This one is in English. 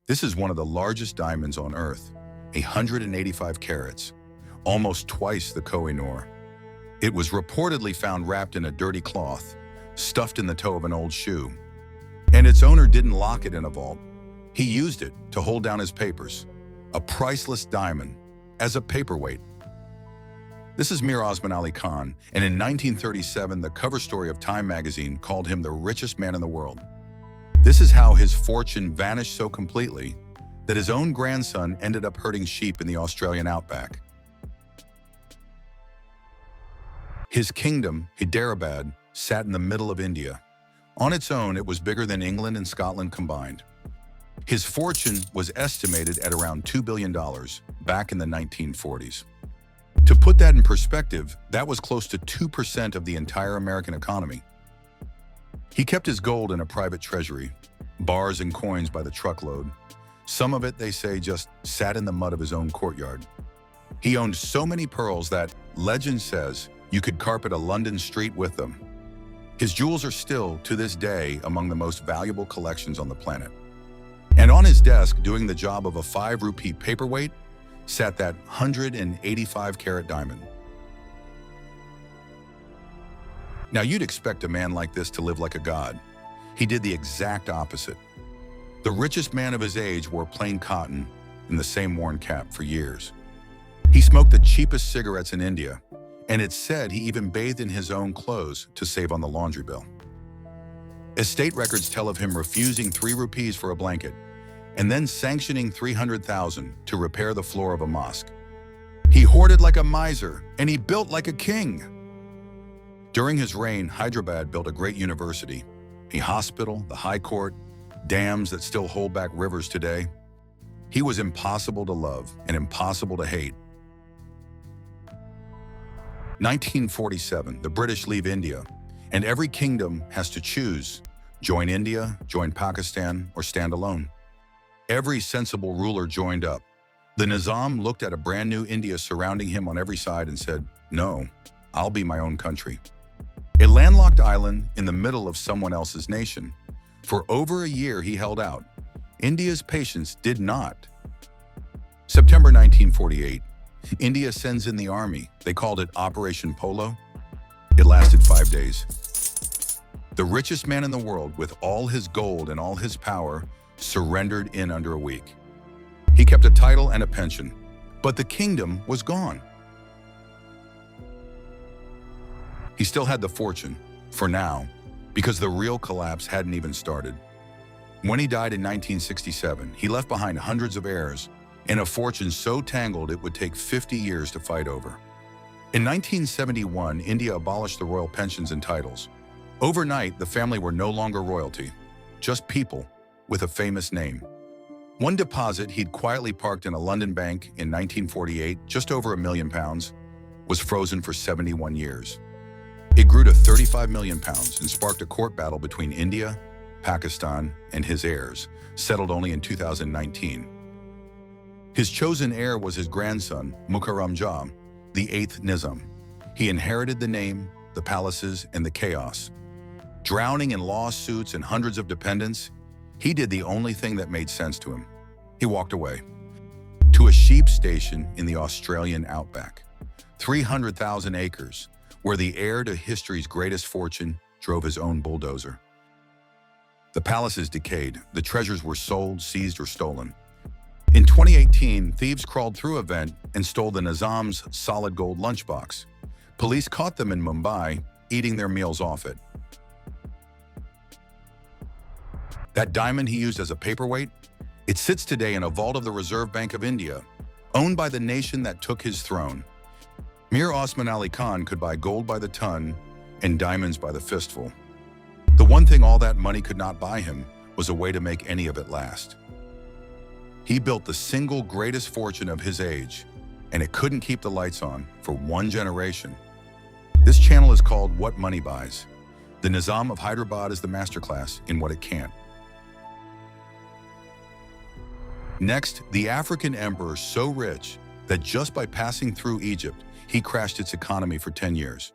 This is one of the largest diamonds on Earth, 185 carats, almost twice the Koh-i-Noor. It was reportedly found wrapped in a dirty cloth, stuffed in the toe of an old shoe. And its owner didn't lock it in a vault. He used it to hold down his papers, a priceless diamond, as a paperweight. This is Mir Osman Ali Khan, and in 1937, the cover story of Time magazine called him the richest man in the world. This is how his fortune vanished so completely that his own grandson ended up herding sheep in the Australian outback. His kingdom, Hyderabad, sat in the middle of India. On its own, it was bigger than England and Scotland combined. His fortune was estimated at around $2 billion back in the 1940s. To put that in perspective, that was close to 2% of the entire American economy. He kept his gold in a private treasury, bars and coins by the truckload. Some of it, they say, just sat in the mud of his own courtyard. He owned so many pearls that, legend says, you could carpet a London street with them. His jewels are still, to this day, among the most valuable collections on the planet. And on his desk, doing the job of a 5-rupee paperweight, sat that 185-carat diamond. Now, you'd expect a man like this to live like a god. He did the exact opposite. The richest man of his age wore plain cotton and the same worn cap for years. He smoked the cheapest cigarettes in India, and it's said he even bathed in his own clothes to save on the laundry bill. Estate records tell of him refusing 3 rupees for a blanket and then sanctioning 300,000 to repair the floor of a mosque. He hoarded like a miser, and he built like a king. During his reign, Hyderabad built a great university, a hospital, the high court, dams that still hold back rivers today. He was impossible to love and impossible to hate. 1947, the British leave India, and every kingdom has to choose: join India, join Pakistan, or stand alone. Every sensible ruler joined up. The Nizam looked at a brand new India surrounding him on every side and said, "No, I'll be my own country." A landlocked island in the middle of someone else's nation. For over a year, he held out. India's patience did not. September 1948, India sends in the army. They called it Operation Polo. It lasted 5 days. The richest man in the world, with all his gold and all his power, surrendered in under a week. He kept a title and a pension, but the kingdom was gone. He still had the fortune, for now, because the real collapse hadn't even started. When he died in 1967, he left behind hundreds of heirs and a fortune so tangled it would take 50 years to fight over. In 1971, India abolished the royal pensions and titles. Overnight, the family were no longer royalty, just people with a famous name. One deposit he'd quietly parked in a London bank in 1948, just over £1 million, was frozen for 71 years. It grew to £35 million and sparked a court battle between India, Pakistan, and his heirs, settled only in 2019. His chosen heir was his grandson, Mukarram Jah, the 8th Nizam. He inherited the name, the palaces, and the chaos. Drowning in lawsuits and hundreds of dependents, he did the only thing that made sense to him. He walked away to a sheep station in the Australian outback, 300,000 acres, where the heir to history's greatest fortune drove his own bulldozer. The palaces decayed, the treasures were sold, seized, or stolen. In 2018, thieves crawled through a vent and stole the Nizam's solid gold lunchbox. Police caught them in Mumbai, eating their meals off it. That diamond he used as a paperweight, it sits today in a vault of the Reserve Bank of India, owned by the nation that took his throne. Mir Osman Ali Khan could buy gold by the ton and diamonds by the fistful. The one thing all that money could not buy him was a way to make any of it last. He built the single greatest fortune of his age, and it couldn't keep the lights on for one generation. This channel is called What Money Buys. The Nizam of Hyderabad is the masterclass in what it can't. Next, the African emperor so rich that just by passing through Egypt, he crashed its economy for 10 years.